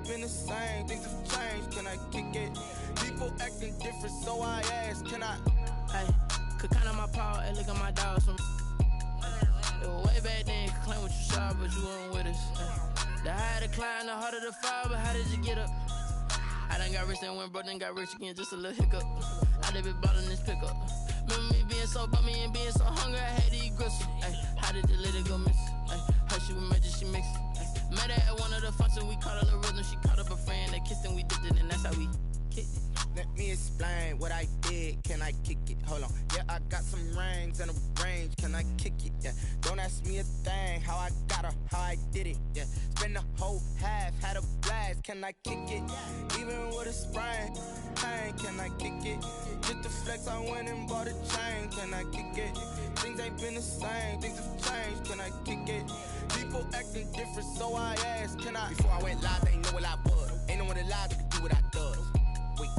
ain't been the same, things have changed, can I kick it? People acting different, so I ask, can I? Hey, could count on my power, hey, look at my dogs. It was way back then, could claim what you saw, but you weren't with us. The higher the climb, the harder the fall, but how did you get up? I done got rich and went broke, then got rich again, just a little hiccup. I done been ballin' this pickup. Remember me being so bummy and being so hungry, I had to eat gristle. Ay, how did the lady go miss? Ay, her she was magic, she mixed. Met her at one of the functions, we caught her the rhythm. She caught up a friend, they kissed and we dipped it, and that's how we kicked it. Let me explain what I did, can I kick it? Hold on, yeah, I got some rings and a range, can I kick it? Yeah, don't ask me a thing, how I got her, how I did it. Yeah, spend the whole half, had a blast, can I kick it? Even with a sprain, pain, can I kick it? Just the flex, I went and bought a chain, can I kick it? Things ain't been the same, things have changed, can I kick it? People acting different, so I asked, can I? Before I went live, they know what I was. Ain't no one alive that could do what I does. Wait,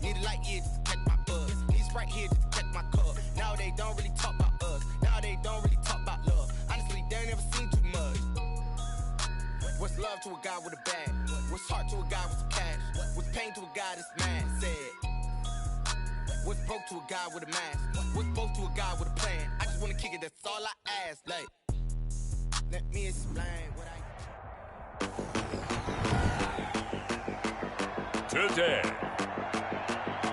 need a light here just to catch my buzz. Need Sprite here just to catch my cup. Now they don't really talk about us. Now they don't really talk about love. Honestly, they ain't never seen too much. What's love to a guy with a bag? What's heart to a guy with some cash? What's pain to a guy that's mad? Said. What's broke to a guy with a mask? What's both to a guy with a plan? I just wanna kick it, that's all I ask. Like, let me explain what I... Today,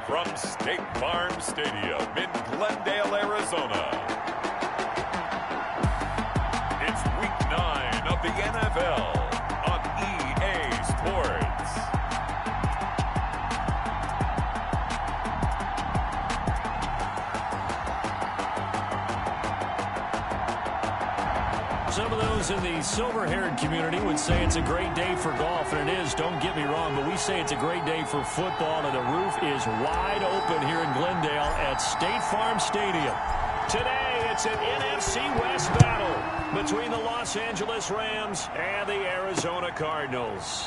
from State Farm Stadium in Glendale, Arizona, it's Week 9 of the NFL on EA Sports. Some of those in the silver-haired community would say it's a great day for golf, and it is, don't get me wrong, but we say it's a great day for football, and the roof is wide open here in Glendale at State Farm Stadium. Today, it's an NFC West battle between the Los Angeles Rams and the Arizona Cardinals.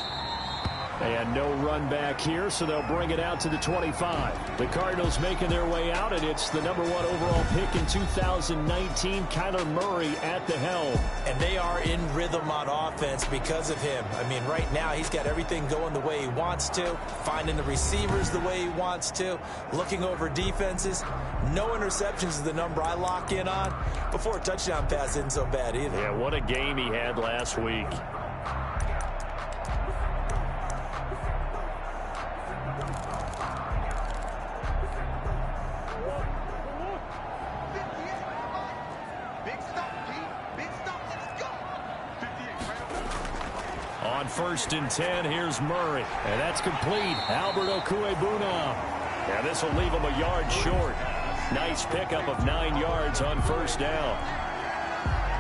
And no run back here, so they'll bring it out to the 25. The Cardinals making their way out, and it's the #1 overall pick in 2019, Kyler Murray at the helm. And they are in rhythm on offense because of him. I mean, right now he's got everything going the way he wants to, finding the receivers the way he wants to, looking over defenses. No interceptions is the number I lock in on. Before a touchdown pass isn't so bad either. Yeah, what a game he had last week. On 1st and 10, here's Murray. And that's complete. Albert Okwuegbunam. And this will leave him a yard short. Nice pickup of 9 yards on 1st down.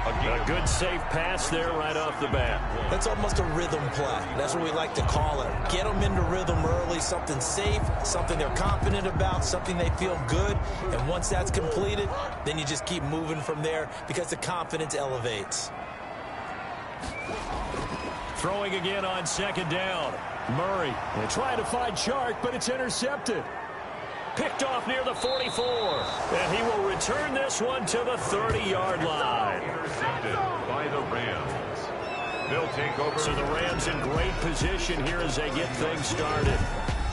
A good safe pass there right off the bat. That's almost a rhythm play. That's what we like to call it. Get them into rhythm early, something safe, something they're confident about, something they feel good. And once that's completed, then you just keep moving from there because the confidence elevates. Throwing again on 2nd down. Murray. They try to find Chark, but it's intercepted. Picked off near the 44. And he will return this one to the 30-yard line. Intercepted by the Rams. They'll take over. So the Rams in great position here as they get things started.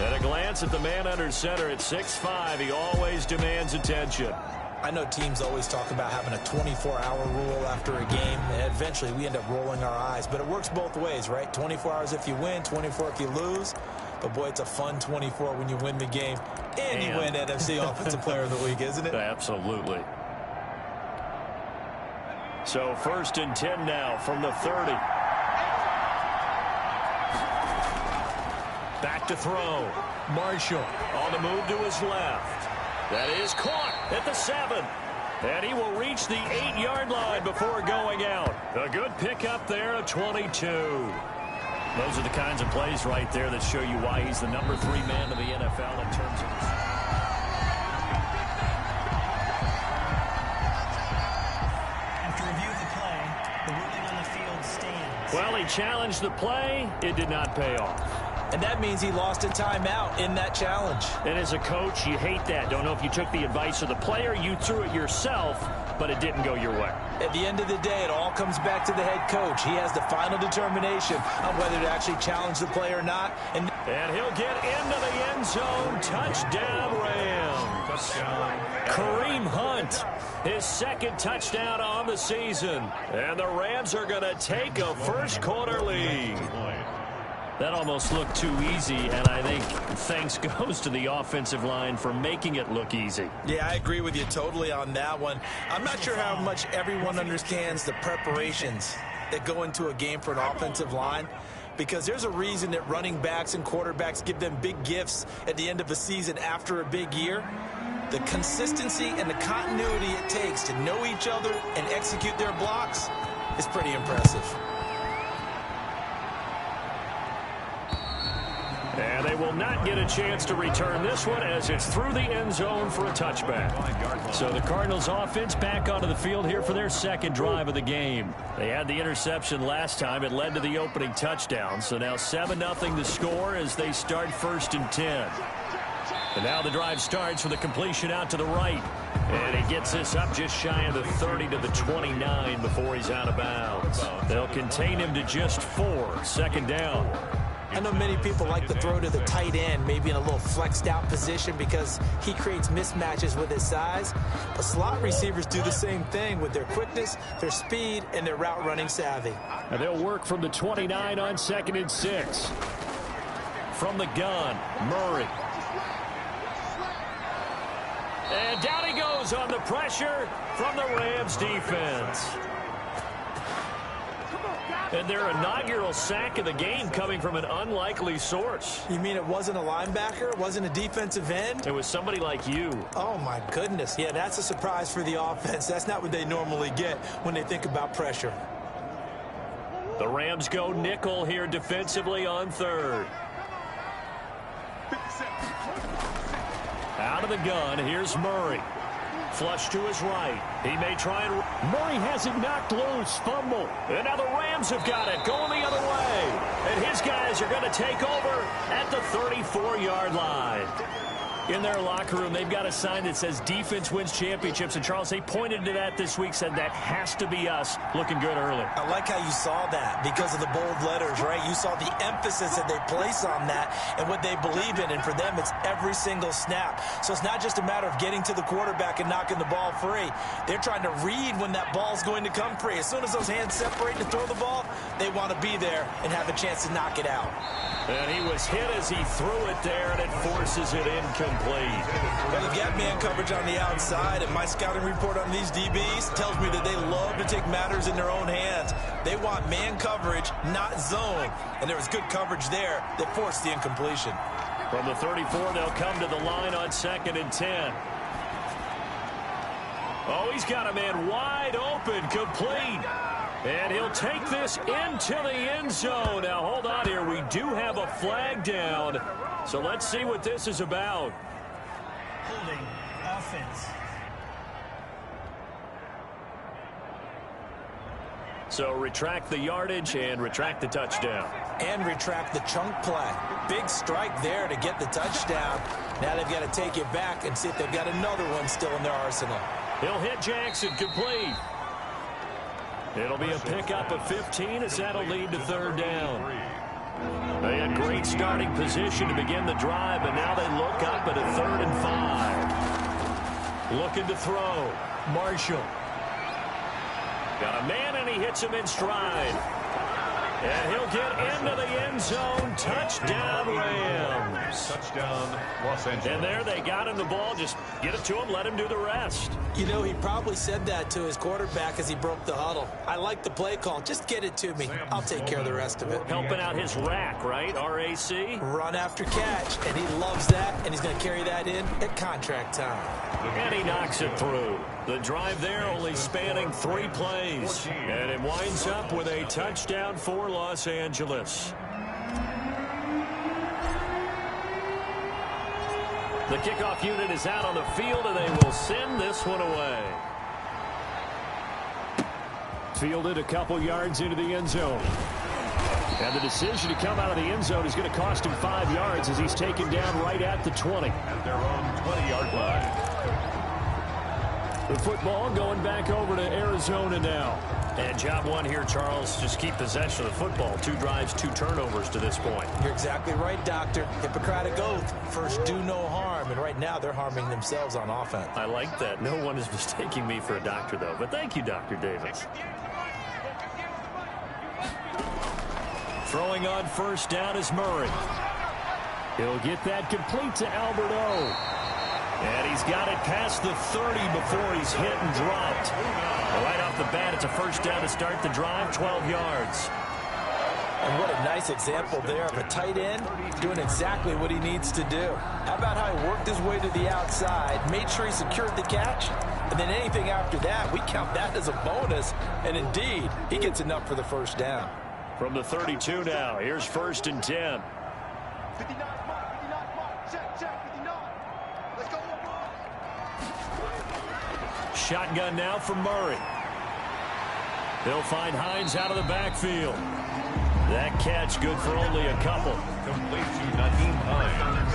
At a glance at the man under center at 6'5", he always demands attention. I know teams always talk about having a 24-hour rule after a game, and eventually we end up rolling our eyes. But it works both ways, right? 24 hours if you win, 24 if you lose. But, boy, it's a fun 24 when you win the game. And you win NFC Offensive Player of the Week, isn't it? Absolutely. So 1st and 10 now from the 30. Back to throw. Marshall on the move to his left. That is caught at the 7. And he will reach the 8-yard line before going out. A good pickup there at 22. Those are the kinds of plays right there that show you why he's the #3 man of the NFL in terms of... After review of the play, the ruling on the field stands. Well, he challenged the play. It did not pay off. And that means he lost a timeout in that challenge. And as a coach, you hate that. Don't know if you took the advice of the player, you threw it yourself, but it didn't go your way. At the end of the day, it all comes back to the head coach. He has the final determination on whether to actually challenge the play or not. And he'll get into the end zone. Touchdown, Rams. Kareem Hunt, his second touchdown on the season. And the Rams are going to take a first-quarter lead. That almost looked too easy, and I think thanks goes to the offensive line for making it look easy. Yeah, I agree with you totally on that one. I'm not sure how much everyone understands the preparations that go into a game for an offensive line, because there's a reason that running backs and quarterbacks give them big gifts at the end of a season after a big year. The consistency and the continuity it takes to know each other and execute their blocks is pretty impressive. And they will not get a chance to return this one as it's through the end zone for a touchback. So the Cardinals offense back onto the field here for their second drive of the game. They had the interception last time. It led to the opening touchdown. So now 7-0 the score as they start 1st and 10. And now the drive starts with a completion out to the right. And he gets this up just shy of the 30 to the 29 before he's out of bounds. They'll contain him to just 4. 2nd down. I know many people like to throw to the tight end, maybe in a little flexed out position because he creates mismatches with his size. But slot receivers do the same thing with their quickness, their speed, and their route running savvy. And they'll work from the 29 on 2nd and 6. From the gun, Murray. And down he goes on the pressure from the Rams defense. And their inaugural sack of the game coming from an unlikely source. You mean it wasn't a linebacker? It wasn't a defensive end? It was somebody like you. Oh, my goodness. Yeah, that's a surprise for the offense. That's not what they normally get when they think about pressure. The Rams go nickel here defensively on 3rd. Out of the gun, here's Murray. Flush to his right. He may try and... Murray has it knocked loose. Fumble. And now the Rams have got it going the other way. And his guys are going to take over at the 34-yard line. In their locker room, they've got a sign that says defense wins championships. And, Charles, they pointed to that this week, said that has to be us. Looking good early. I like how you saw that because of the bold letters, right? You saw the emphasis that they place on that and what they believe in. And for them, it's every single snap. So it's not just a matter of getting to the quarterback and knocking the ball free. They're trying to read when that ball's going to come free. As soon as those hands separate to throw the ball, they want to be there and have a chance to knock it out. And he was hit as he threw it there, and it forces it incomplete. Well, they've got man coverage on the outside, and my scouting report on these DBs tells me that they love to take matters in their own hands. They want man coverage, not zone. And there was good coverage there that forced the incompletion. From the 34, they'll come to the line on 2nd and 10. Oh, he's got a man wide open, complete. And he'll take this into the end zone. Now, hold on here. We do have a flag down. So let's see what this is about. Holding offense. So retract the yardage and retract the touchdown. And retract the chunk play. Big strike there to get the touchdown. Now they've got to take it back and see if they've got another one still in their arsenal. He'll hit Jackson, complete. It'll be a pickup of 15 as that'll lead to 3rd down. They had great starting position to begin the drive, but now they look up at a 3rd and 5. Looking to throw. Marshall. Got a man, and he hits him in stride. And he'll get into the end zone. Touchdown, Rams. Touchdown, Los Angeles. And there they got him the ball. Just get it to him, let him do the rest. You know, he probably said that to his quarterback as he broke the huddle. I like the play call. Just get it to me. I'll take care of the rest of it. Helping out his rack, right? RAC? Run after catch, and he loves that, and he's going to carry that in at contract time. And he knocks it through. The drive there only spanning 3 plays. And it winds up with a touchdown for Los Angeles. The kickoff unit is out on the field, and they will send this one away. Fielded a couple yards into the end zone. And the decision to come out of the end zone is going to cost him 5 yards as he's taken down right at the 20. At their own 20-yard line. The football going back over to Arizona now. And job one here, Charles, just keep possession of the football. 2 drives, 2 turnovers to this point. You're exactly right, Doctor. Hippocratic oath. First, do no harm. And right now, they're harming themselves on offense. I like that. No one is mistaking me for a doctor, though. But thank you, Dr. Davis. Throwing on first down is Murray. He'll get that complete to Alberto. And he's got it past the 30 before he's hit and dropped. Right off the bat, it's a first down to start the drive, 12 yards. And what a nice example there of a tight end doing exactly what he needs to do. How about how he worked his way to the outside, made sure he secured the catch, and then anything after that, we count that as a bonus. And indeed, he gets enough for the first down. From the 32 now, here's first and 10. 59, check, 59. Let's go. Shotgun now for Murray. They'll find Hines out of the backfield. That catch good for only a couple. Complete to Naheem Hines.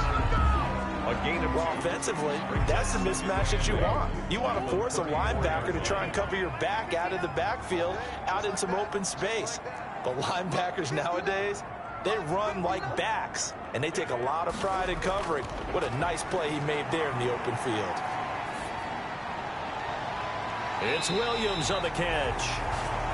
A gain of Offensively, that's the mismatch that you want. You want to force a linebacker to try and cover your back out of the backfield, out in some open space. But linebackers nowadays, they run like backs, and they take a lot of pride in covering. What a nice play he made there in the open field. It's Williams on the catch.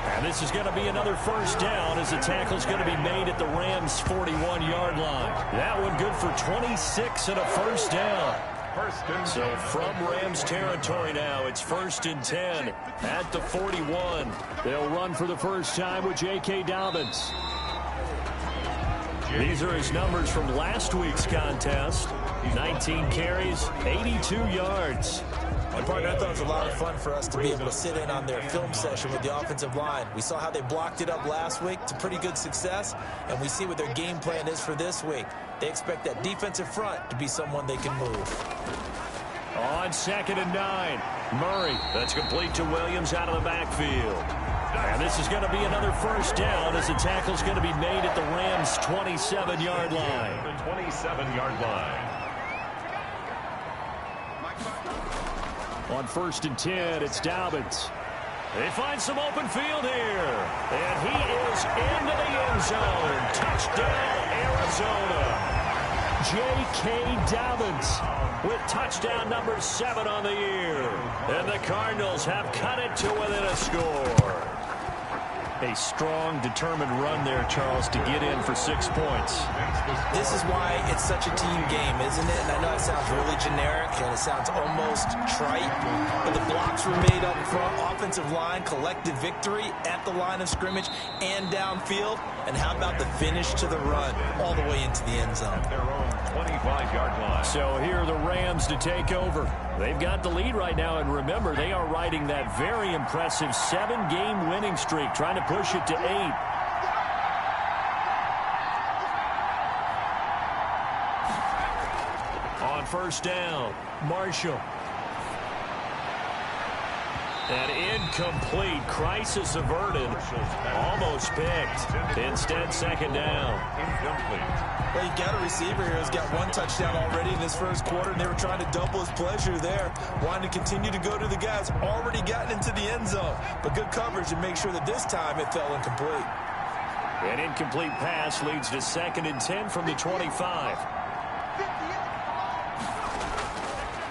And this is going to be another first down as the tackle's going to be made at the Rams' 41-yard line. That one good for 26 and a first down. So from Rams territory now, it's first and 10 at the 41. They'll run for the first time with J.K. Dobbins. These are his numbers from last week's contest. 19 carries, 82 yards. And partner, I thought it was a lot of fun for us to be able to sit in on their film session with the offensive line. We saw how they blocked it up last week to pretty good success, and we see what their game plan is for this week. They expect that defensive front to be someone they can move. On 2nd and 9, Murray. That's complete to Williams out of the backfield. And this is going to be another first down as the tackle's going to be made at the Rams' 27-yard line. the 27-yard line. On 1st and 10, it's Dobbins. They find some open field here. And he is into the end zone. Touchdown, Arizona. J.K. Dobbins with touchdown number 7 on the year. And the Cardinals have cut it to within a score. A strong, determined run there, Charles, to get in for 6 points. This is why it's such a team game, isn't it? And I know it sounds really generic and it sounds almost trite, but the blocks were made up front, offensive line, collective victory at the line of scrimmage and downfield. And how about the finish to the run all the way into the end zone? Their own 25-yard line. So here are the Rams to take over. They've got the lead right now, and remember, they are riding that very impressive 7-game winning streak, trying to push it to 8. On first down, Marshall. An incomplete, crisis averted, almost picked. Instead, 2nd down. Incomplete. Well, you got a receiver here who's got 1 touchdown already in this first quarter, and they were trying to double his pleasure there, wanting to continue to go to the guys already gotten into the end zone. But good coverage to make sure that this time it fell incomplete. An incomplete pass leads to 2nd and 10 from the 25.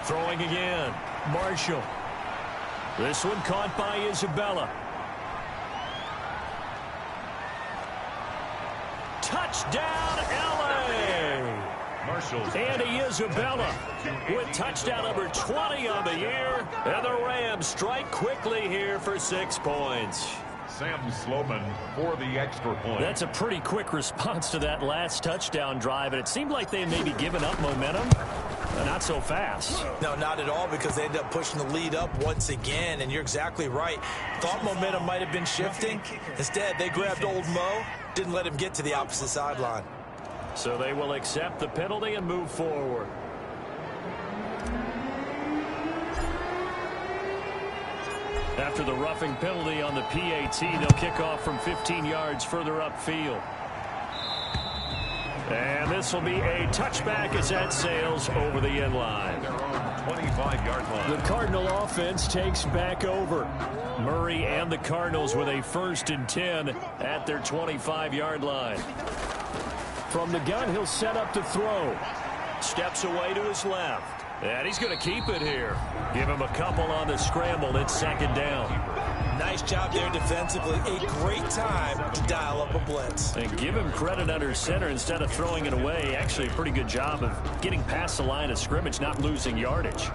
Throwing again, Marshall. This one caught by Isabella. Touchdown, L.A. Marshall's Andy Isabella with touchdown number 20 on the year. And the Rams strike quickly here for 6 points. Sam Sloman for the extra point. That's a pretty quick response to that last touchdown drive, and it seemed like they had maybe given up momentum. Not so fast. No, not at all, because they ended up pushing the lead up once again, and you're exactly right. Thought momentum might have been shifting. Instead, they grabbed old Mo, didn't let him get to the opposite sideline. So they will accept the penalty and move forward. After the roughing penalty on the PAT, they'll kick off from 15 yards further upfield. And this will be a touchback as that sails over the end line. Their own 25-yard line. The Cardinal offense takes back over. Murray and the Cardinals with a 1st and 10 at their 25-yard line. From the gun, he'll set up to throw. Steps away to his left. And he's going to keep it here. Give him a couple on the scramble. It's 2nd down. Nice job there defensively. A great time to dial up a blitz. And give him credit under center instead of throwing it away. Actually, a pretty good job of getting past the line of scrimmage, not losing yardage.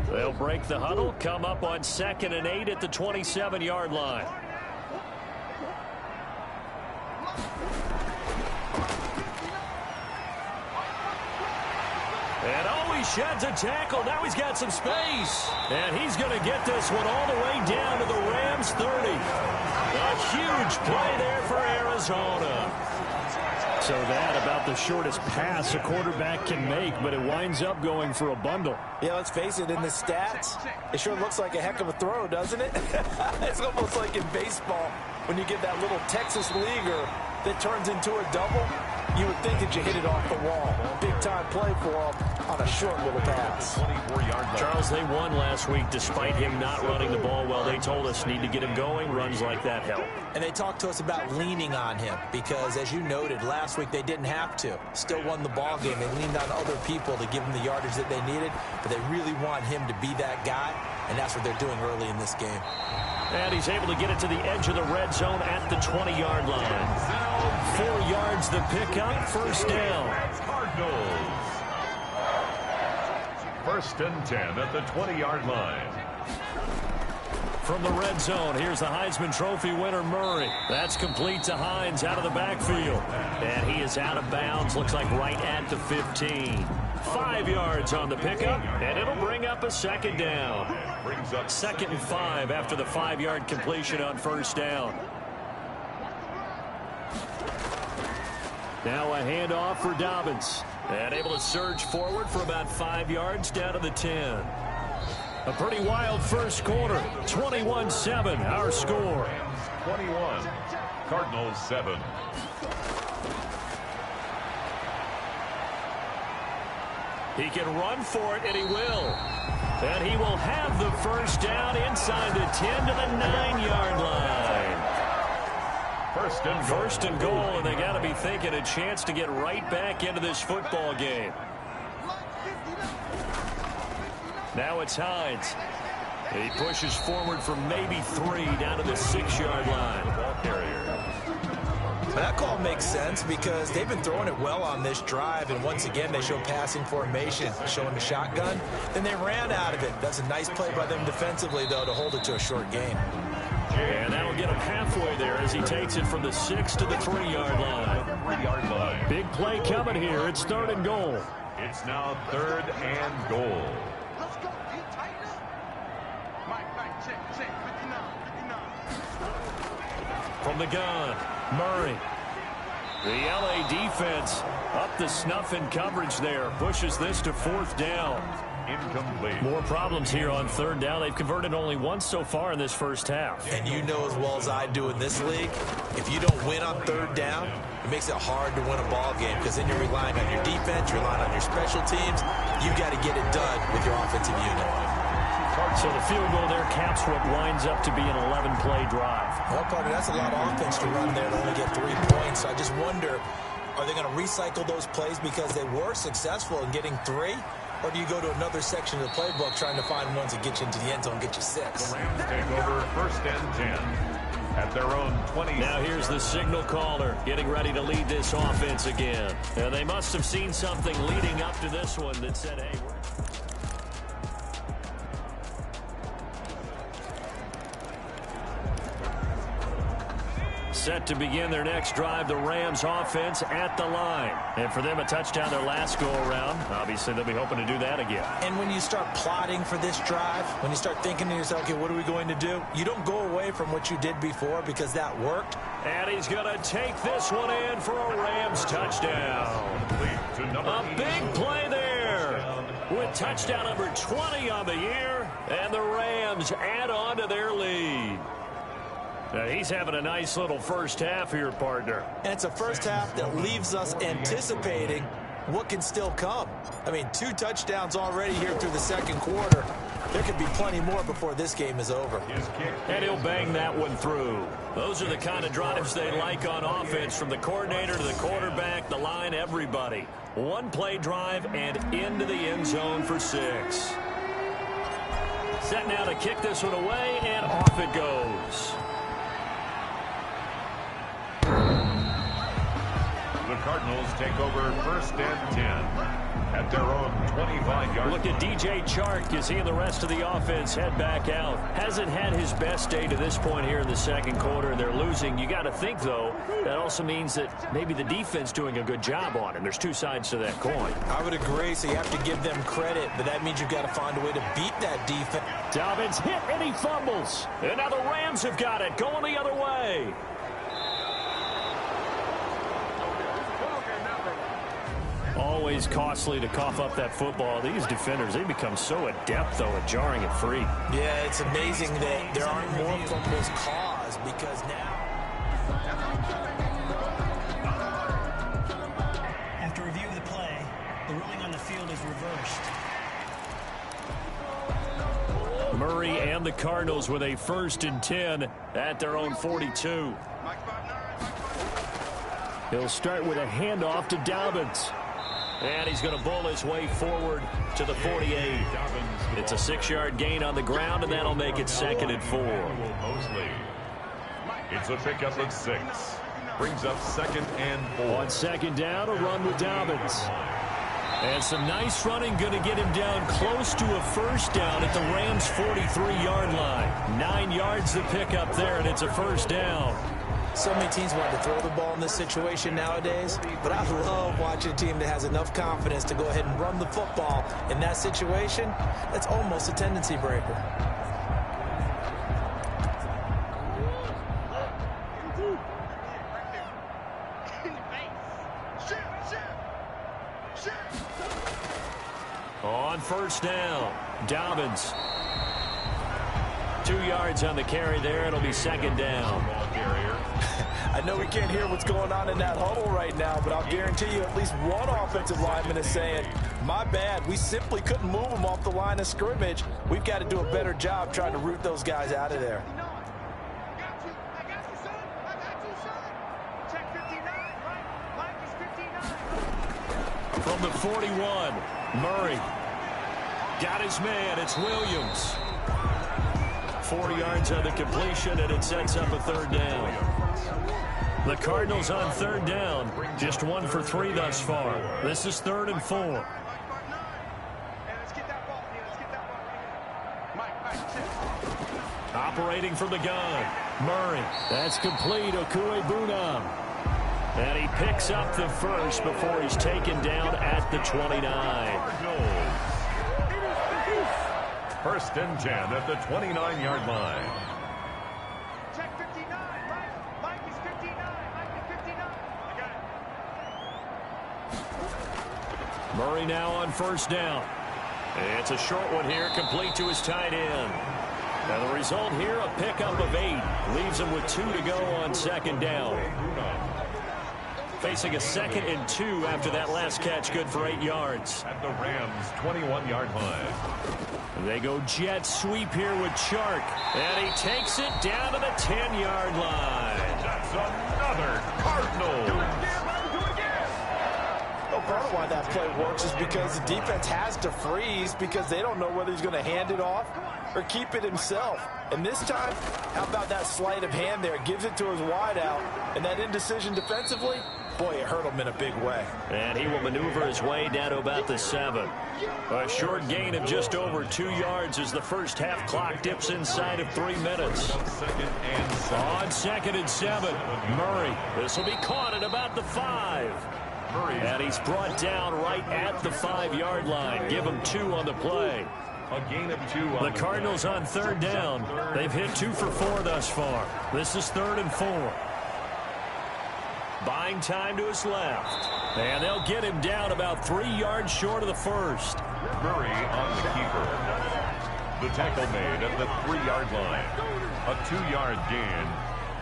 They'll break the huddle, come up on 2nd and 8 at the 27-yard line. And he sheds a tackle. Now he's got some space. And he's going to get this one all the way down to the Rams 30. A huge play there for Arizona. So that about the shortest pass a quarterback can make, but it winds up going for a bundle. Yeah, let's face it, in the stats, it sure looks like a heck of a throw, doesn't it? It's almost like in baseball when you get that little Texas leaguer that turns into a double. You would think that you hit it off the wall. Big-time play for him on a short little pass. 24-yard line. Charles, they won last week despite him not running the ball well. They told us need to get him going. Runs like that help. And they talked to us about leaning on him because, as you noted, last week they didn't have to. Still won the ball game. They leaned on other people to give them the yardage that they needed, but they really want him to be that guy, and that's what they're doing early in this game. And he's able to get it to the edge of the red zone at the 20-yard line. 4 yards the pickup, 1st down. Cardinals. 1st and 10 at the 20-yard line. From the red zone, here's the Heisman Trophy winner, Murray. That's complete to Hines out of the backfield. And he is out of bounds, looks like right at the 15. 5 yards on the pickup, and it'll bring up a 2nd down. 2nd and 5 after the 5-yard completion on 1st down. Now a handoff for Dobbins. And able to surge forward for about 5 yards down to the 10. A pretty wild first quarter. 21-7, our score. 21, Cardinals 7. He can run for it, and he will. And he will have the 1st down inside the 10 to the 9-yard line. 1st and goal, and they got to be thinking a chance to get right back into this football game. Now it's Hines. He pushes forward for maybe 3 down to the 6-yard line. Ball carrier. That call makes sense because they've been throwing it well on this drive, and once again they show passing formation, showing the shotgun. Then they ran out of it. That's a nice play by them defensively, though, to hold it to a short gain. And that'll get him halfway there as he takes it from the 6 to the 3-yard line. 3-yard line. Big play coming here. It's 3rd and goal. It's now 3rd and goal. Let's go. You tighten up. Mike, check. 59. From the gun, Murray. The LA defense up the snuff in coverage there. Pushes this to 4th down. Incomplete. More problems here on 3rd down. They've converted only once so far in this first half. And you know as well as I do in this league, if you don't win on 3rd down, it makes it hard to win a ball game because then you're relying on your defense, you're relying on your special teams. You got to get it done with your offensive unit. So the field goal there caps what winds up to be an 11-play drive. Well, partner, that's a lot of offense to run there to only get 3 points. So I just wonder, are they going to recycle those plays because they were successful in getting 3? Or do you go to another section of the playbook trying to find ones that get you into the end zone and get you 6? The Rams take over 1st and 10 at their own 20. Now here's the signal caller getting ready to lead this offense again. And they must have seen something leading up to this one that said, hey, set to begin their next drive, the Rams offense at the line. And for them, a touchdown their last go-around. Obviously, they'll be hoping to do that again. And when you start plotting for this drive, when you start thinking to yourself, okay, what are we going to do? You don't go away from what you did before because that worked. And he's going to take this one in for a Rams touchdown. A big play there with touchdown number 20 on the year. And the Rams add on to their lead. He's having a nice little first half here, partner. And it's a first half that leaves us anticipating what can still come. I mean, 2 touchdowns already here through the second quarter. There could be plenty more before this game is over. And he'll bang that one through. Those are the kind of drives they like on offense, from the coordinator to the quarterback, the line, everybody. 1-play drive and into the end zone for 6. Set now to kick this one away, and off it goes. The Cardinals take over 1st and 10 at their own 25-yard. Look at DJ Chark as he and the rest of the offense head back out. Hasn't had his best day to this point here in the second quarter, and they're losing. You got to think, though, that also means that maybe the defense doing a good job on him. There's 2 sides to that coin. I would agree, so you have to give them credit, but that means you've got to find a way to beat that defense. Dobbins hit, and he fumbles. And now the Rams have got it, going the other way. Always costly to cough up that football. These defenders, they become so adept, though, at jarring it free. Yeah, it's amazing that there aren't more fumbles caused, because now... After review of the play, the ruling on the field is reversed. Murray and the Cardinals with a 1st and 10 at their own 42. He'll start with a handoff to Dobbins. And he's going to bowl his way forward to the 48. It's a 6-yard gain on the ground, and that'll make it 2nd and 4. It's a pickup of 6. Brings up 2nd and 4. On 2nd down, a run with Dobbins. And some nice running, going to get him down close to a 1st down at the Rams' 43-yard line. 9 yards to pick up there, and it's a 1st down. So many teams want to throw the ball in this situation nowadays, but I love watching a team that has enough confidence to go ahead and run the football in that situation. That's almost a tendency breaker. On 1st down, Dobbins. 2 yards on the carry there. It'll be 2nd down. I know we can't hear what's going on in that huddle right now, but I'll guarantee you at least one offensive lineman is saying, my bad, we simply couldn't move them off the line of scrimmage. We've got to do a better job trying to root those guys out of there. From the 41, Murray got his man. It's Williams. 4 yards on the completion, and it sets up a 3rd down. The Cardinals on 3rd down, just 1 for 3 thus far. This is 3rd and 4. Operating from the gun, Murray. That's complete. Okuebunam. And he picks up the 1st before he's taken down at the 29. 1st and 10 at the 29-yard line. Check 59, Mike is 59, Mike is 59. I got it. Murray now on 1st down. It's a short one here, complete to his tight end. Now the result here, a pickup of 8. Leaves him with 2 to go on 2nd down. Facing a 2nd and 2 after that last catch, good for 8 yards. At the Rams' 21-yard line. They go jet sweep here with Chark. And he takes it down to the 10-yard line. That's another Cardinal. Well, part of why that play works is because the defense has to freeze because they don't know whether he's going to hand it off or keep it himself. And this time, how about that sleight of hand there? Gives it to his wideout. And that indecision defensively, boy, it hurt him in a big way. And he will maneuver his way down to about the 7. A short gain of just over 2 yards as the first half clock dips inside of 3 minutes. On 2nd and 7, Murray. This will be caught at about the 5. And he's brought down right at the 5-yard line. Give him 2 on the play. A gain of 2. The Cardinals on 3rd down. They've hit 2 for 4 thus far. This is 3rd and 4. Buying time to his left. And they'll get him down about 3 yards short of the 1st. Murray on the keeper. The tackle made at the 3-yard line. A 2-yard gain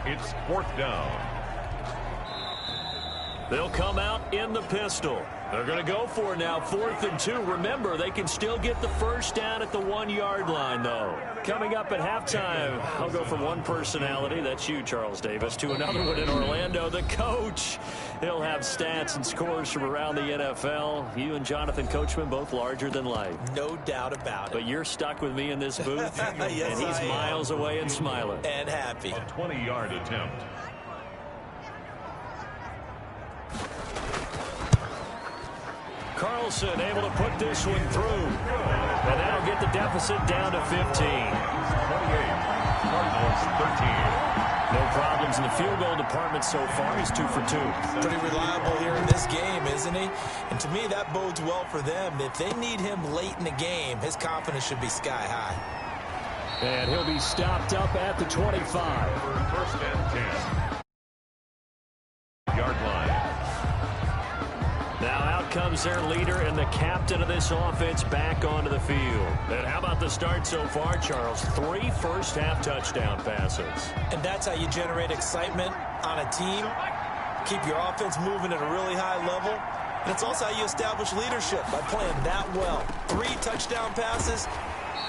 It's 4th down. They'll come out in the pistol. They're going to go for it now, 4th and 2. Remember, they can still get the first down at the 1-yard line, though. Coming up at halftime, I'll go from one personality, that's you, Charles Davis, to another one in Orlando, the coach. He'll have stats and scores from around the NFL. You and Jonathan Coachman, both larger than life. No doubt about it. But you're stuck with me in this booth, yes, and he's miles away and smiling. And happy. A 20-yard attempt. Carlson able to put this one through. And that'll get the deficit down to 15. 28. Cardinals 13. No problems in the field goal department so far. He's 2 for 2. Pretty reliable here in this game, isn't he? And to me, that bodes well for them. If they need him late in the game, his confidence should be sky high. And he'll be stopped up at the 25. First and 10. Yard line. Now out comes their leader and the captain of this offense back onto the field. And how about the start so far, Charles? 3 first-half touchdown passes. And that's how you generate excitement on a team. Keep your offense moving at a really high level. And it's also how you establish leadership by playing that well. 3 touchdown passes.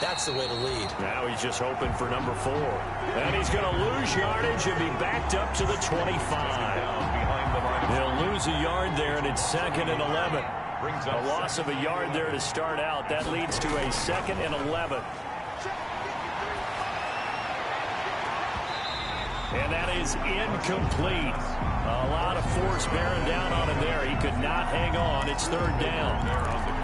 That's the way to lead. Now he's just hoping for number 4. And he's going to lose yardage and be backed up to the 25. He'll lose a yard there, and it's 2nd and 11. A loss of a yard there to start out. That leads to a 2nd and 11. And that is incomplete. A lot of force bearing down on him there. He could not hang on. It's 3rd down.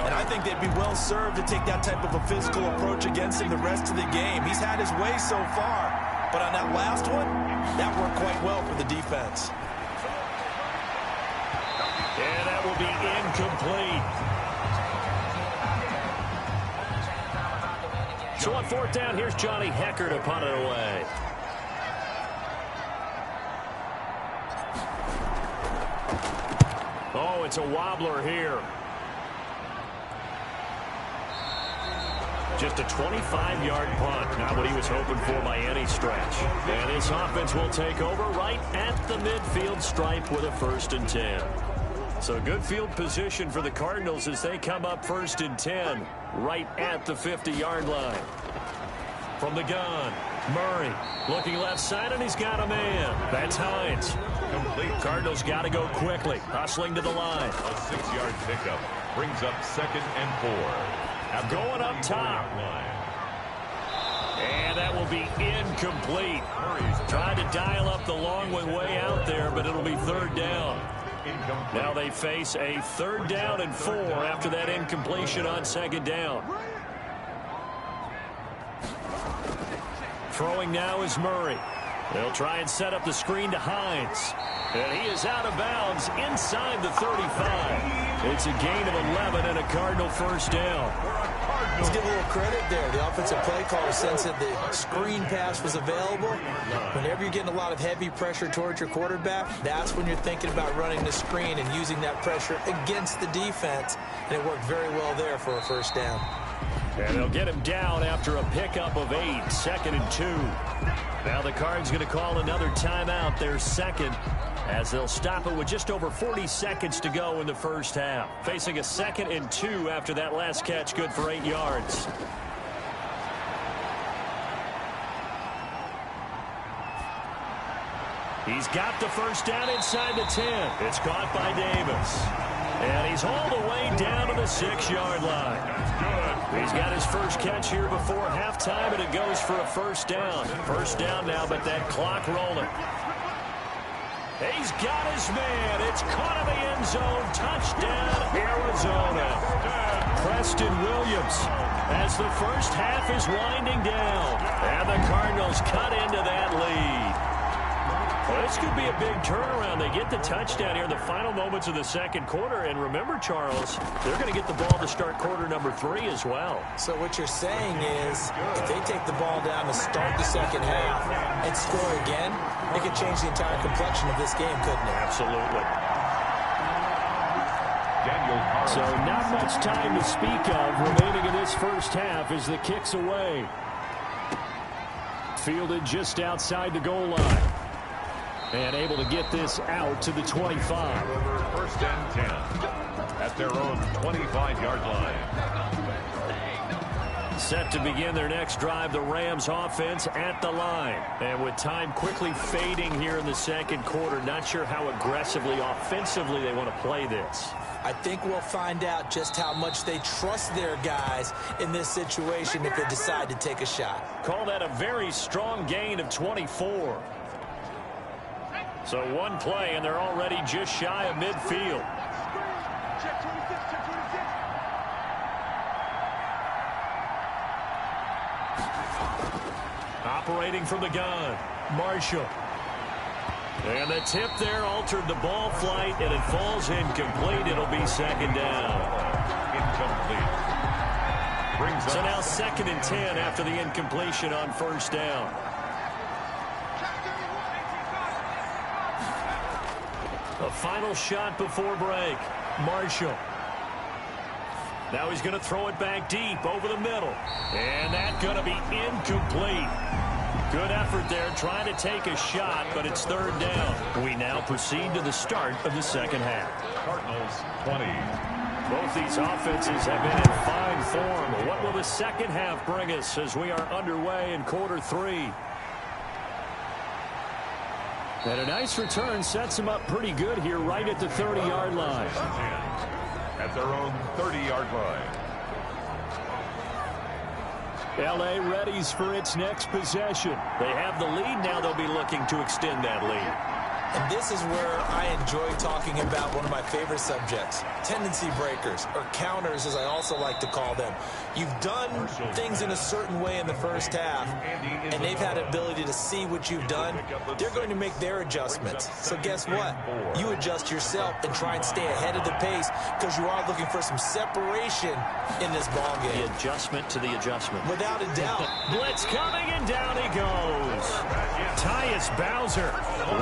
And I think they'd be well served to take that type of a physical approach against him the rest of the game. He's had his way so far. But on that last one, that worked quite well for the defense. And that will be incomplete. So on 4th down, here's Johnny Hecker to punt it away. Oh, it's a wobbler here. Just a 25-yard punt. Not what he was hoping for by any stretch. And this offense will take over right at the midfield stripe with a 1st and 10. So good field position for the Cardinals as they come up 1st and 10 right at the 50-yard line. From the gun, Murray looking left side, and he's got a man. That's Hines. Complete. Cardinals got to go quickly, hustling to the line. A 6-yard pickup brings up 2nd and 4. Going up top. And that will be incomplete. Trying to dial up the long one way out there, but it'll be 3rd down. Now they face a 3rd down and 4 after that incompletion on 2nd down. Throwing now is Murray. They'll try and set up the screen to Hines. And he is out of bounds inside the 35. It's a gain of 11 and a Cardinal 1st down. Let's give a little credit there. The offensive play caller sensed that the screen pass was available. Whenever you're getting a lot of heavy pressure towards your quarterback, that's when you're thinking about running the screen and using that pressure against the defense. And it worked very well there for a 1st down. And they'll get him down after a pickup of 8, 2nd and 2. Now the Cards going to call another timeout, their 2nd, as they'll stop it with just over 40 seconds to go in the 1st half. Facing a 2nd and 2 after that last catch, good for 8 yards. He's got the 1st down inside the 10. It's caught by Davis. And he's all the way down to the 6-yard line. He's got his first catch here before halftime, and it goes for a 1st down. 1st down now, but that clock rolling. He's got his man. It's caught in the end zone. Touchdown, Arizona. Preston Williams as the 1st half is winding down. And the Cardinals cut into that lead. Well, this could be a big turnaround. They get the touchdown here in the final moments of the 2nd quarter. And remember, Charles, they're going to get the ball to start quarter number 3 as well. So what you're saying is if they take the ball down to start the 2nd half and score again, it could change the entire complexion of this game, couldn't it? Absolutely. So not much time to speak of remaining in this 1st half as the kick's away. Fielded just outside the goal line. And able to get this out to the 25. First and 10 at their own 25-yard line. Set to begin their next drive, the Rams offense at the line. And with time quickly fading here in the second quarter, not sure how aggressively, offensively they want to play this. I think we'll find out just how much they trust their guys in this situation if they decide to take a shot. Call that a very strong gain of 24. So one play, and they're already just shy of midfield. Check 26, check 26. Operating from the gun, Marshall. And the tip there altered the ball flight, and it falls incomplete. It'll be second down. Incomplete. So now second and 10 after the incompletion on first down. A final shot before break. Marshall. Now he's going to throw it back deep over the middle. And that's going to be incomplete. Good effort there trying to take a shot, but it's third down. We now proceed to the start of the second half. Cardinals 20. Both these offenses have been in fine form. What will the second half bring us as we are underway in quarter three? And a nice return sets them up pretty good here right at the 30-yard line. At their own 30-yard line. L.A. readies for its next possession. They have the lead. Now they'll be looking to extend that lead. And this is where I enjoy talking about one of my favorite subjects, tendency breakers, or counters as I also like to call them. You've done things in a certain way in the first half, and they've had an ability to see what you've done. They're going to make their adjustments. So guess what? You adjust yourself and try and stay ahead of the pace because you are looking for some separation in this ball game. The adjustment to the adjustment. Without a doubt. Blitz coming, and down he goes. Tyus Bowser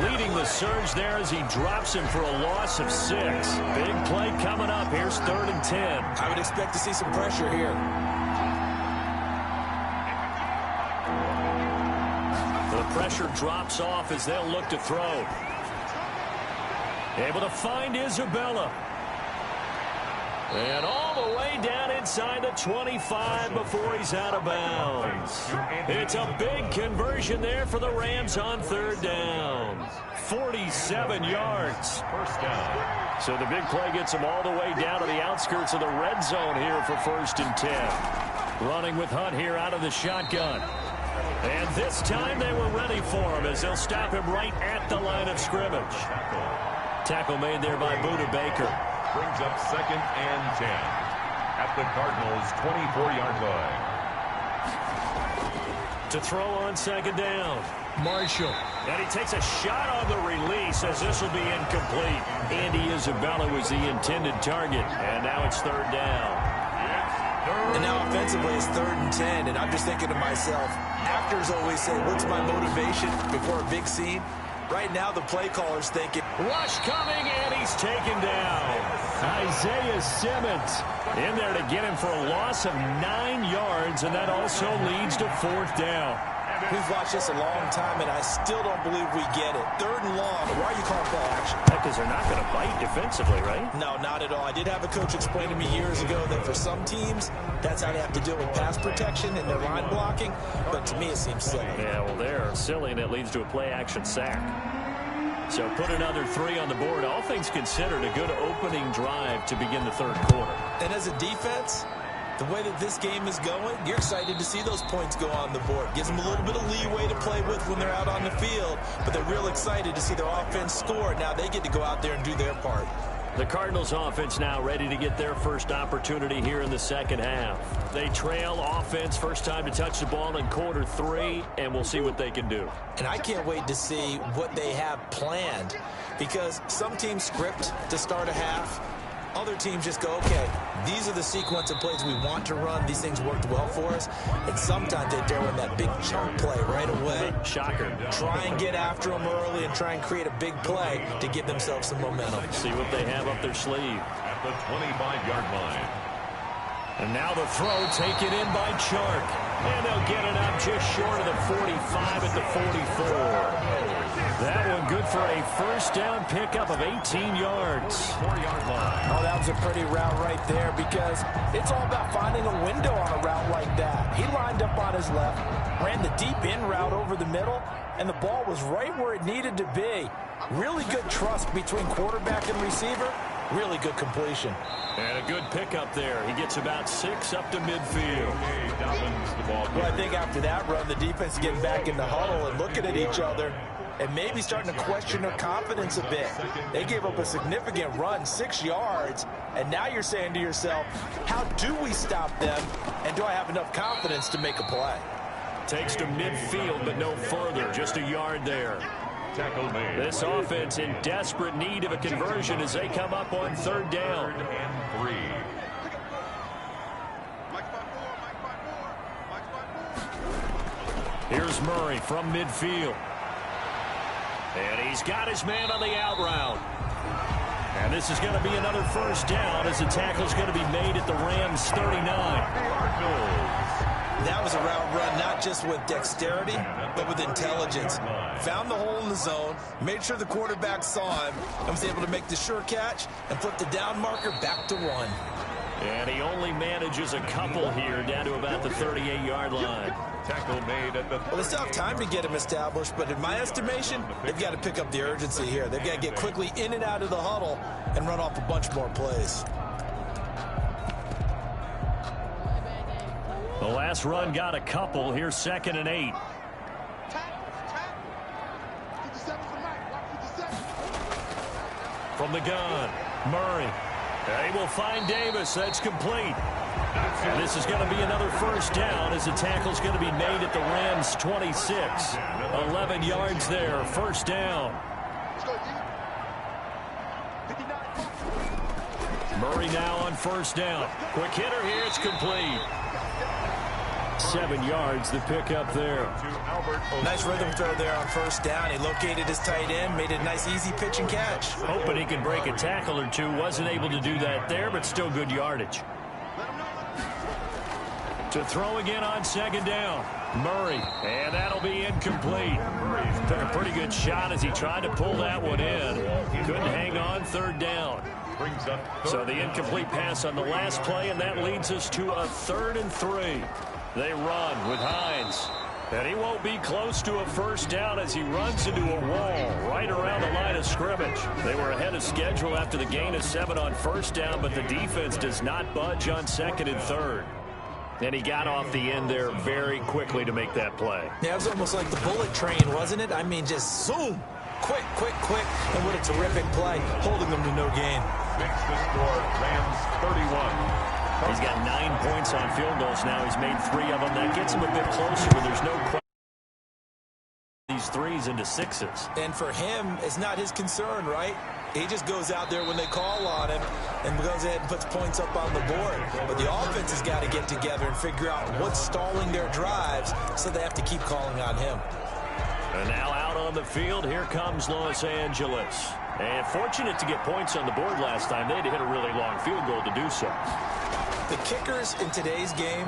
leading the surge there as he drops him for a loss of 6. Big play coming up. Here's third and 10. I would expect to see some pressure here. The pressure drops off as they'll look to throw. Able to find Isabella. And all the way down inside the 25 before he's out of bounds. It's a big conversion there for the Rams on third down. 47 yards. First down. So the big play gets them all the way down to the outskirts of the red zone here for first and 10. Running with Hunt here out of the shotgun. And this time they were ready for him as they'll stop him right at the line of scrimmage. Tackle made there by Buda Baker. Brings up second and 10 at the Cardinals' 24-yard line. To throw on second down, Marshall. And he takes a shot on the release as this will be incomplete. Andy Isabella was the intended target. And now it's third down. And now offensively it's third and 10. And I'm just thinking to myself, actors always say, what's my motivation before a big scene? Right now the play caller's thinking, rush coming, and he's taken down. Isaiah Simmons in there to get him for a loss of 9 yards, and that also leads to fourth down. We've watched this a long time, and I still don't believe we get it. Third and long. Why are you calling play action? Because they're not going to bite defensively, right? No, not at all. I did have a coach explain to me years ago that for some teams, that's how they have to deal with pass protection and their line blocking. But to me, it seems silly. Yeah, well, they're silly, and it leads to a play-action sack. So put another 3 on the board. All things considered, a good opening drive to begin the third quarter. And as a defense, the way that this game is going, you're excited to see those points go on the board. Gives them a little bit of leeway to play with when they're out on the field, but they're real excited to see their offense score. Now they get to go out there and do their part. The Cardinals offense now ready to get their first opportunity here in the second half. They trail offense, first time to touch the ball in quarter 3, and we'll see what they can do. And I can't wait to see what they have planned, because some teams script to start a half. Other teams just go, okay, these are the sequence of plays we want to run. These things worked well for us. And sometimes they throw in that big chunk play right away. Shocker. Try and get after them early and try and create a big play to give themselves some momentum. See what they have up their sleeve. At the 25-yard line. And now the throw taken in by Chark. And they'll get it up just short of the 45 at the 44. That one good for a first down pickup of 18 yards. 4-yard line. Oh, that was a pretty route right there because it's all about finding a window on a route like that. He lined up on his left, ran the deep in route over the middle, and the ball was right where it needed to be. Really good trust between quarterback and receiver. Really good completion. And a good pickup there. He gets about 6 up to midfield. Well, I think after that run, the defense getting back in the huddle and looking at each other and maybe starting to question their confidence a bit. They gave up a significant run, 6 yards, and now you're saying to yourself, how do we stop them, and do I have enough confidence to make a play? Takes to midfield, but no further. Just a yard there. Tackle made. This offense in desperate need of a conversion as they come up on 3rd down. 3rd and 3. Here's Murray from midfield. And he's got his man on the out route. And this is going to be another first down as the tackle's going to be made at the Rams' 39. That was a route run not just with dexterity, but with intelligence. Found the hole in the zone, made sure the quarterback saw him, and was able to make the sure catch and flip the down marker back to 1. And he only manages a couple here down to about the 38-yard line. Tackle made at the 38. Well, they still have time to get him established, but in my estimation, they've got to pick up the urgency here. They've got to get quickly in and out of the huddle and run off a bunch more plays. The last run got a couple. Here's 2nd and 8. From the gun, Murray. He will find Davis. That's complete. And this is going to be another first down as the tackle's going to be made at the Rams' 26. 11 yards there. First down. Murray now on first down. Quick hitter here. It's complete. 7 yards, the pickup there. Nice rhythm throw there on first down. He located his tight end, made a nice easy pitch and catch. Hoping he can break a tackle or two. Wasn't able to do that there, but still good yardage. To throw again on 2nd down. Murray, and that'll be incomplete. Took a pretty good shot as he tried to pull that one in. Couldn't hang on 3rd down. So the incomplete pass on the last play, and that leads us to a 3rd and 3. They run with Hines. And he won't be close to a first down as he runs into a wall right around the line of scrimmage. They were ahead of schedule after the gain of 7 on first down, but the defense does not budge on 2nd and 3rd. And he got off the end there very quickly to make that play. Yeah, it was almost like the bullet train, wasn't it? I mean, just zoom. Quick, quick, quick. And what a terrific play, holding them to no gain. Makes the score Rams 31. He's got 9 points on field goals now. He's made 3 of them. That gets him a bit closer, but there's no question these 3s into 6s. And for him, it's not his concern, right? He just goes out there when they call on him and goes ahead and puts points up on the board. But the offense has got to get together and figure out what's stalling their drives, so they have to keep calling on him. And now out on the field, here comes Los Angeles. And fortunate to get points on the board last time. They had to hit a really long field goal to do so. The kickers in today's game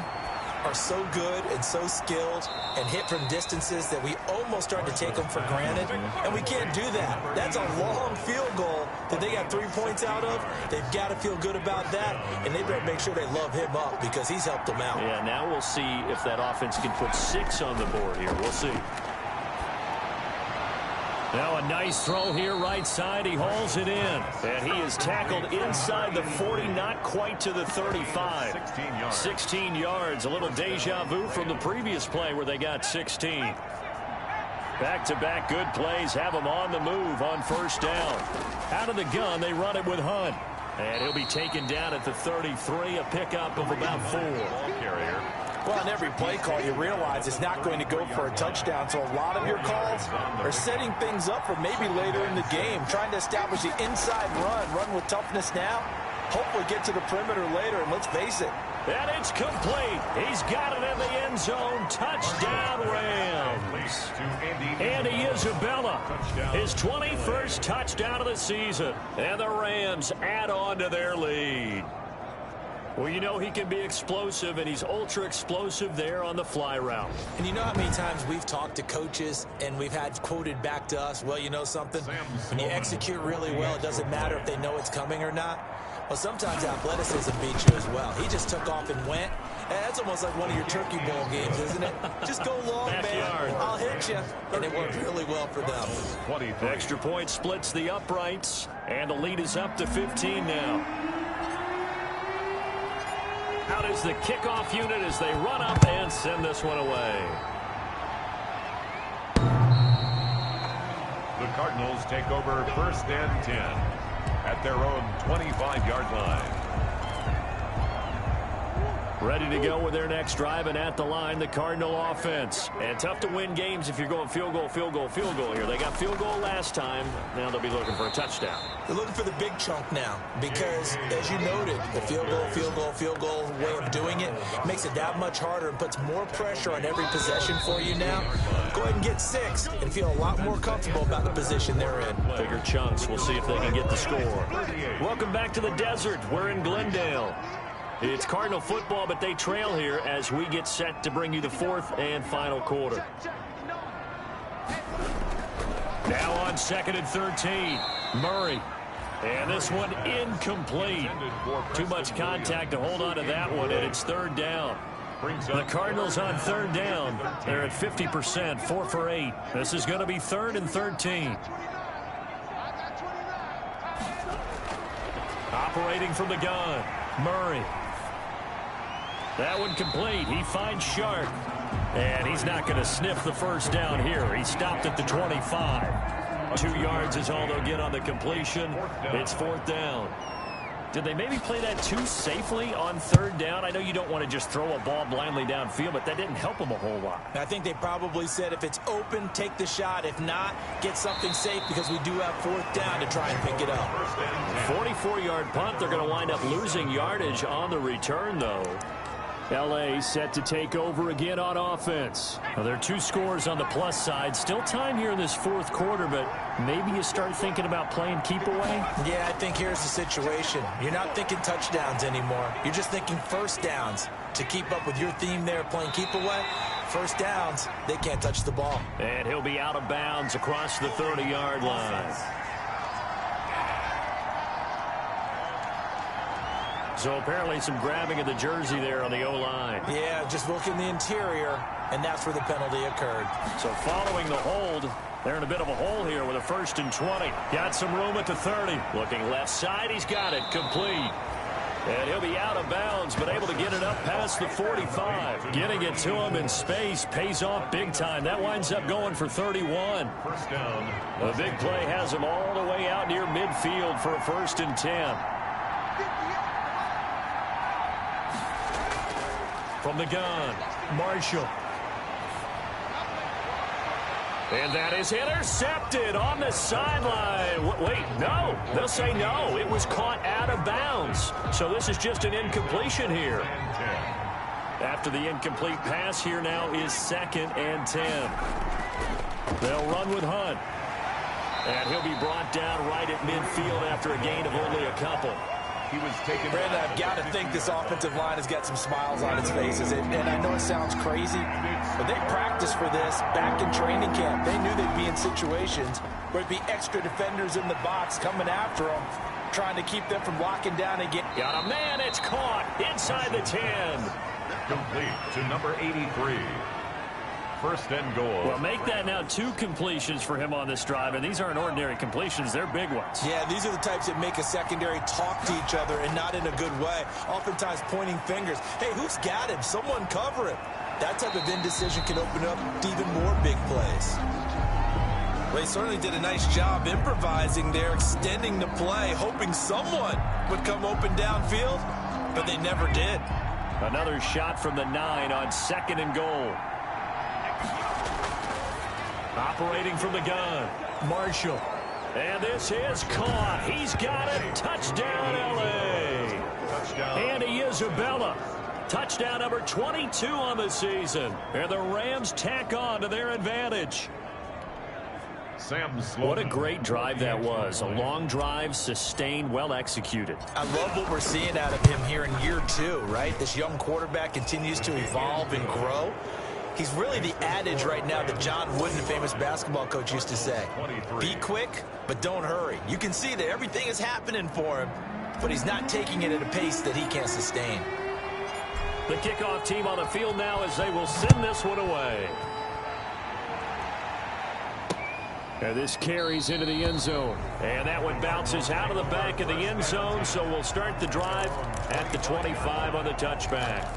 are so good and so skilled and hit from distances that we almost start to take them for granted, and we can't do that. That's a long field goal that they got 3 points out of. They've got to feel good about that, and they better make sure they love him up because he's helped them out. Yeah, now we'll see if that offense can put 6 on the board here. We'll see. Now a nice throw here right side. He hauls it in. And he is tackled inside the 40, not quite to the 35. 16 yards. A little deja vu from the previous play where they got 16. Back-to-back good plays have him on the move on first down. Out of the gun, they run it with Hunt. And he'll be taken down at the 33, a pickup of about 4. Well, on every play call, you realize it's not going to go for a touchdown, so a lot of your calls are setting things up for maybe later in the game, trying to establish the inside run with toughness now, hopefully get to the perimeter later, and let's face it. And it's complete. He's got it in the end zone. Touchdown, Rams. Andy Isabella, his 21st touchdown of the season, and the Rams add on to their lead. Well, you know he can be explosive, and he's ultra explosive there on the fly route. And you know how many times we've talked to coaches and we've had quoted back to us, well, you know something? When you execute really well, it doesn't matter if they know it's coming or not. Well, sometimes athleticism beats you as well. He just took off and went. That's almost like one of your Turkey Bowl games, isn't it? Just go long, man. I'll hit you. And it worked really well for them. Extra point splits the uprights, and the lead is up to 15 now. Out is the kickoff unit as they run up and send this one away. The Cardinals take over 1st and 10 at their own 25-yard line. Ready to go with their next drive, and at the line, the Cardinal offense. And tough to win games if you're going field goal, field goal, field goal here. They got field goal last time. Now they'll be looking for a touchdown. They're looking for the big chunk now because, as you noted, the field goal, field goal, field goal way of doing it makes it that much harder and puts more pressure on every possession for you now. Go ahead and get 6 and feel a lot more comfortable about the position they're in. Bigger chunks. We'll see if they can get the score. Welcome back to the desert. We're in Glendale. It's Cardinal football, but they trail here as we get set to bring you the 4th and final quarter. Now on 2nd and 13, Murray. And this one incomplete. Too much contact to hold on to that one, and it's 3rd down. The Cardinals on 3rd down. They're at 50%, 4 for 8. This is going to be 3rd and 13. Operating from the gun, Murray. That one complete. He finds Sharp. And he's not going to sniff the 1st down here. He stopped at the 25. 2 yards is all they'll get on the completion. It's 4th down. Did they maybe play that too safely on 3rd down? I know you don't want to just throw a ball blindly downfield, but that didn't help them a whole lot. I think they probably said if it's open, take the shot. If not, get something safe because we do have 4th down to try and pick it up. 44-yard punt. They're going to wind up losing yardage on the return, though. L.A. set to take over again on offense. Well, there are 2 scores on the plus side. Still time here in this 4th quarter, but maybe you start thinking about playing keep away? Yeah, I think here's the situation. You're not thinking touchdowns anymore. You're just thinking 1st downs. To keep up with your theme there, playing keep away, 1st downs, they can't touch the ball. And he'll be out of bounds across the 30-yard line. So apparently some grabbing of the jersey there on the O-line. Yeah, just look in the interior, and that's where the penalty occurred. So following the hold, they're in a bit of a hole here with a 1st and 20. Got some room at the 30. Looking left side, he's got it complete. And he'll be out of bounds, but able to get it up past the 45. Getting it to him in space pays off big time. That winds up going for 31. 1st down. The big play has him all the way out near midfield for a 1st and 10. From the gun, Marshall. And that is intercepted on the sideline. Wait, no. They'll say no. It was caught out of bounds. So this is just an incompletion here. After the incomplete pass, here now is 2nd and 10. They'll run with Hunt. And he'll be brought down right at midfield after a gain of only a couple. He was taken. Brandon, I've got to think this offensive line has got some smiles on its faces. And I know it sounds crazy, but they practiced for this back in training camp. They knew they'd be in situations where it'd be extra defenders in the box coming after them, trying to keep them from locking down again. Got a man. It's caught inside the 10. Complete to number 83. 1st and goal. Well, make that now 2 completions for him on this drive, and these aren't ordinary completions. They're big ones. Yeah, these are the types that make a secondary talk to each other and not in a good way. Oftentimes pointing fingers. Hey, who's got him? Someone cover him. That type of indecision can open up to even more big plays. Well, he certainly did a nice job improvising there, extending the play, hoping someone would come open downfield, but they never did. Another shot from the 9 on 2nd and goal. Operating from the gun, Marshall. And this is caught. He's got it. Touchdown, L.A. Touchdown. Andy Isabella. Touchdown number 22 on the season. And the Rams tack on to their advantage. What a great drive that was. A long drive, sustained, well executed. I love what we're seeing out of him here in year 2, right? This young quarterback continues to evolve and grow. He's really the adage right now that John Wooden, the famous basketball coach, used to say. Be quick, but don't hurry. You can see that everything is happening for him, but he's not taking it at a pace that he can't sustain. The kickoff team on the field now as they will send this one away. And this carries into the end zone. And that one bounces out of the back of the end zone, so we'll start the drive at the 25 on the touchback.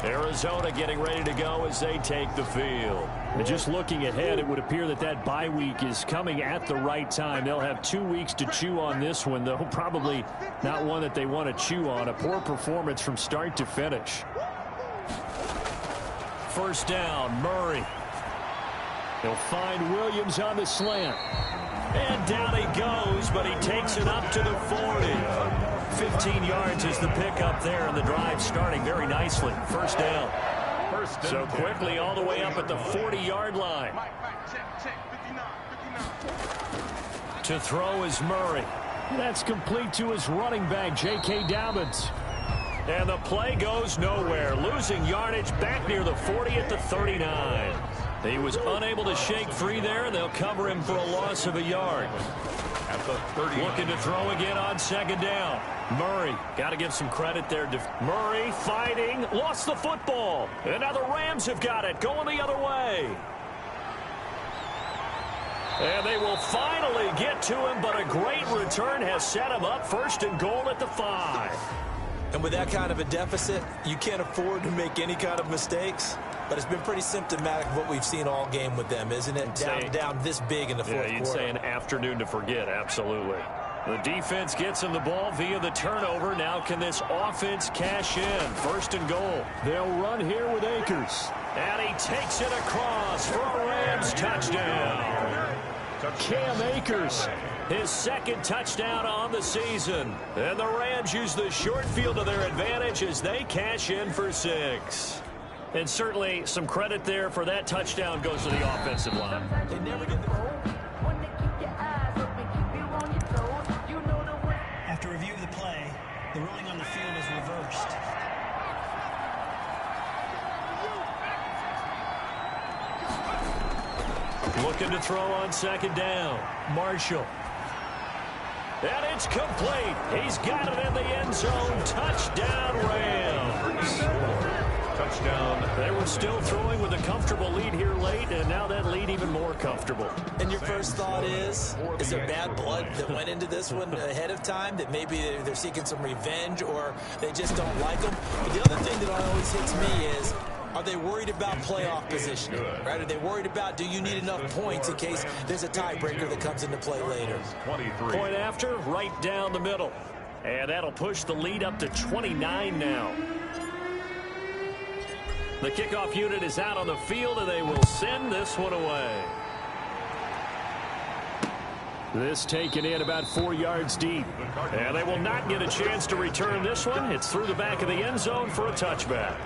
Arizona getting ready to go as they take the field. And just looking ahead, it would appear that that bye week is coming at the right time. They'll have 2 weeks to chew on this one, though probably not one that they want to chew on. A poor performance from start to finish. First down, Murray. He'll find Williams on the slant. And down he goes, but he takes it up to the 40. 15 yards is the pickup there, and the drive starting very nicely. First down. So quickly all the way up at the 40-yard line. To throw is Murray. That's complete to his running back, J.K. Dobbins. And the play goes nowhere. Losing yardage back near the 40 at the 39. He was unable to shake free there, and they'll cover him for a loss of a yard. At the 30. Looking to throw again on second down. Murray, got to give some credit there. Murray fighting, lost the football. And now the Rams have got it, going the other way. And they will finally get to him, but a great return has set him up first and goal at the 5. And with that kind of a deficit, you can't afford to make any kind of mistakes. But it's been pretty symptomatic of what we've seen all game with them, isn't it? Down this big in the fourth quarter. You'd say an afternoon to forget, absolutely. The defense gets him the ball via the turnover. Now can this offense cash in? First and goal. They'll run here with Akers. And he takes it across for a Rams touchdown. Cam Akers, his second touchdown on the season. And the Rams use the short field to their advantage as they cash in for 6. And certainly some credit there for that touchdown goes to the offensive line. They never get the After review of the play, the ruling on the field is reversed. Looking to throw on second down. Marshall. And it's complete. He's got it in the end zone. Touchdown, Rams. Touchdown. They were still throwing with a comfortable lead here late, and now that lead even more comfortable. And your first thought is there bad blood that went into this one ahead of time, that maybe they're seeking some revenge or they just don't like them? But the other thing that always hits me is, are they worried about playoff positioning? Right? Are they worried about, do you need enough points in case there's a tiebreaker that comes into play later? Point after, right down the middle. And that'll push the lead up to 29 now. The kickoff unit is out on the field, and they will send this one away. This taken in about 4 yards deep. And they will not get a chance to return this one. It's through the back of the end zone for a touchback.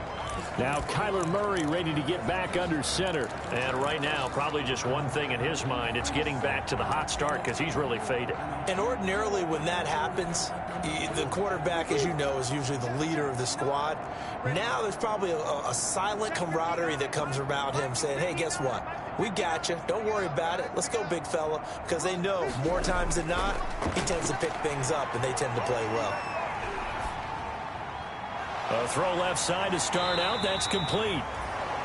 Now Kyler Murray ready to get back under center. And right now, probably just one thing in his mind. It's getting back to the hot start because he's really faded. And ordinarily when that happens, the quarterback, as you know, is usually the leader of the squad. Now there's probably a silent camaraderie that comes around him saying, hey, guess what? We got you. Don't worry about it. Let's go, big fella. Because they know more times than not, he tends to pick things up, and they tend to play well. A throw left side to start out. That's complete.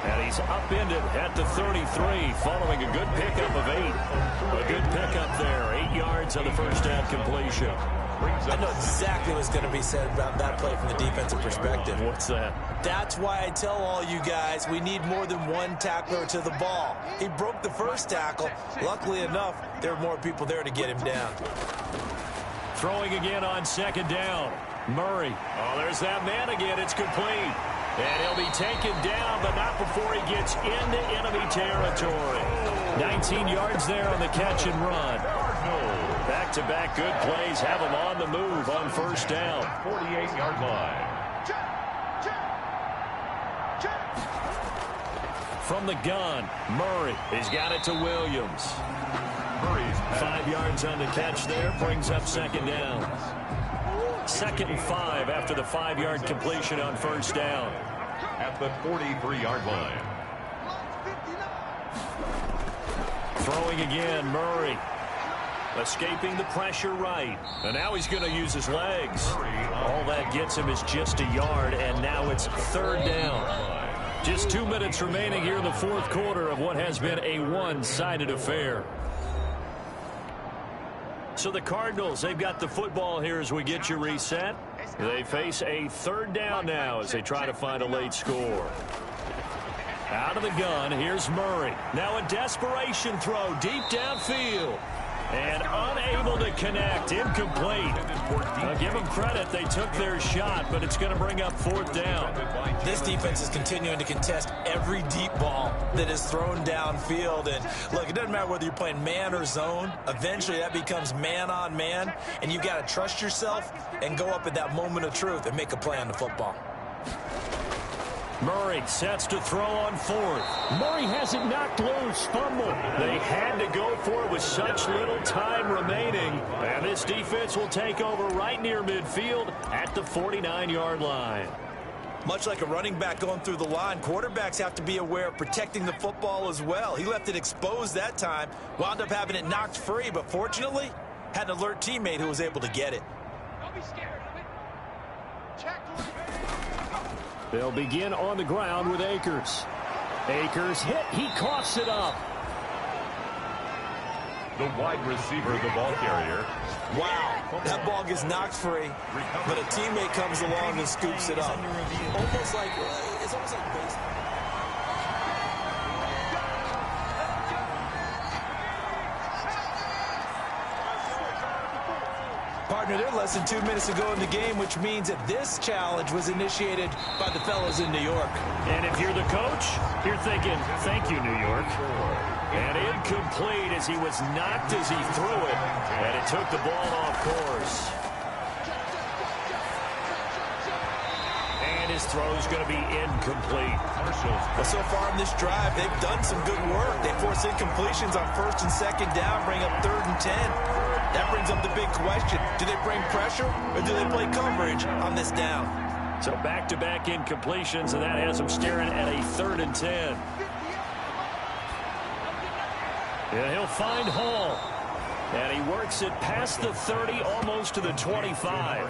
And he's upended at the 33 following a good pickup of 8. A good pickup there. 8 yards on the first down completion. I know exactly what's going to be said about that play from the defensive perspective. What's that? That's why I tell all you guys we need more than one tackler to the ball. He broke the first tackle. Luckily enough, there were more people there to get him down. Throwing again on second down. Murray. Oh, there's that man again. It's complete. And he'll be taken down, but not before he gets into enemy territory. 19 yards there on the catch and run. Back-to-back good plays have him on the move on first down. 48-yard line. From the gun, Murray. He's got it to Williams. Murray's 5 yards on the catch there, brings up second down. 2nd and 5 after the 5-yard completion on first down. at the 43-yard line. Throwing again, Murray. Escaping the pressure right. And now he's going to use his legs. All that gets him is just a yard, and now it's 3rd down. Just 2 minutes remaining here in the 4th quarter of what has been a one-sided affair. So the Cardinals, they've got the football here as we get you reset. They face a 3rd down now as they try to find a late score. Out of the gun, here's Murray. Now a desperation throw deep downfield. And unable to connect. Incomplete. I'll give them credit. They took their shot, but it's going to bring up 4th down. This defense is continuing to contest every deep ball that is thrown downfield. And, look, it doesn't matter whether you're playing man or zone. Eventually, that becomes man-on-man, and you've got to trust yourself and go up at that moment of truth and make a play on the football. Murray sets to throw on 4th. Murray has it knocked loose. Fumble. They had to go for it with such little time remaining. And this defense will take over right near midfield at the 49-yard line. Much like a running back going through the line, quarterbacks have to be aware of protecting the football as well. He left it exposed that time, wound up having it knocked free, but fortunately, had an alert teammate who was able to get it. Don't be scared of it. Check. They'll begin on the ground with Akers. Akers hit. He coughs it up. The wide receiver, the ball carrier. Wow, that ball gets knocked free, but a teammate comes along and scoops it up. Almost like, it's almost like baseball. Partner, they're less than 2 minutes to go in the game, which means that this challenge was initiated by the fellas in New York. And if you're the coach, you're thinking, thank you, New York. And incomplete as he was knocked as he threw it. And it took the ball off course. And his throw's going to be incomplete. Well, so far in this drive, they've done some good work. They force incompletions on 1st and 2nd down, bring up 3rd and 10. That brings up the big question. Do they bring pressure or do they play coverage on this down? So back-to-back incompletions, and that has them staring at a 3rd and 10. Yeah, he'll find Hall. And he works it past the 30, almost to the 25.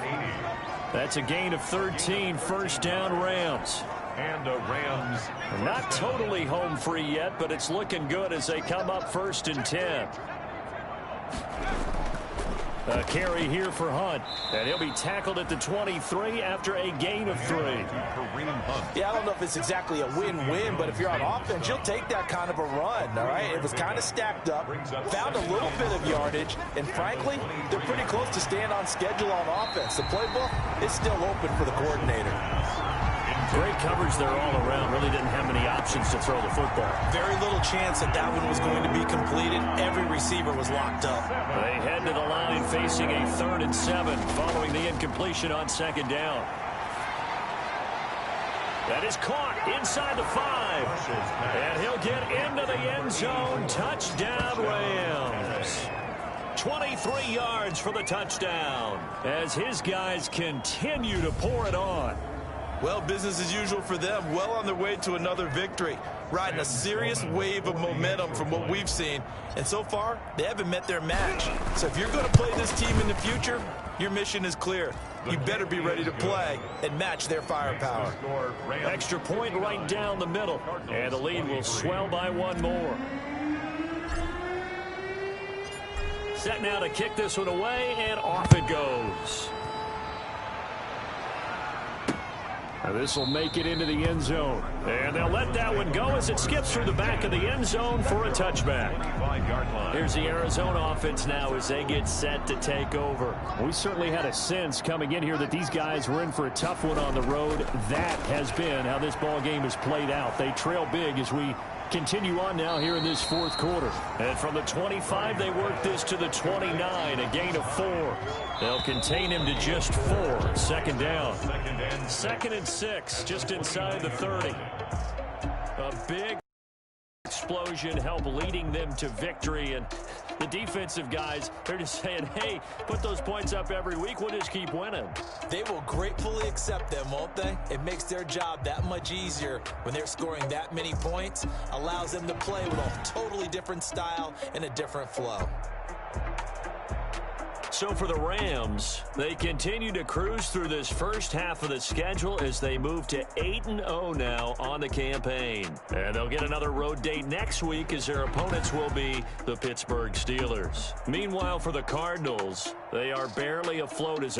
That's a gain of 13, 1st down Rams. And the Rams. Not totally home free yet, but it's looking good as they come up 1st and 10. A carry here for Hunt, and he'll be tackled at the 23 after a gain of 3. Yeah, I don't know if it's exactly a win-win, but if you're on offense, you'll take that kind of a run, all right? It was kind of stacked up, found a little bit of yardage, and frankly, they're pretty close to staying on schedule on offense. The playbook is still open for the coordinator. Great coverage there all around. Really didn't have many options to throw the football. Very little chance that that one was going to be completed. Every receiver was locked up. They head to the line facing a 3rd and 7 following the incompletion on 2nd down. That is caught inside the 5. And he'll get into the end zone. Touchdown, Rams. 23 yards for the touchdown as his guys continue to pour it on. Well, business as usual for them. Well on their way to another victory. Riding a serious wave of momentum from what we've seen. And so far, they haven't met their match. So if you're going to play this team in the future, your mission is clear. You better be ready to play and match their firepower. Extra point right down the middle. And the lead will swell by 1 more. Set now to kick this one away, and off it goes. Now this will make it into the end zone. And they'll let that one go as it skips through the back of the end zone for a touchback. Here's the Arizona offense now as they get set to take over. We certainly had a sense coming in here that these guys were in for a tough one on the road. That has been how this ball game has played out. They trail big as we continue on now here in this 4th quarter. And from the 25, they work this to the 29, a gain of 4. They'll contain him to just 4. 2nd down. 2nd and 6, just inside the 30. A big explosion help leading them to victory. And the defensive guys, they're just saying, hey, put those points up every week. We'll just keep winning. They will gratefully accept them, won't they? It makes their job that much easier when they're scoring that many points. Allows them to play with a totally different style and a different flow. So for the Rams, they continue to cruise through this first half of the schedule as they move to 8-0 now on the campaign. And they'll get another road date next week as their opponents will be the Pittsburgh Steelers. Meanwhile, for the Cardinals, they are barely afloat as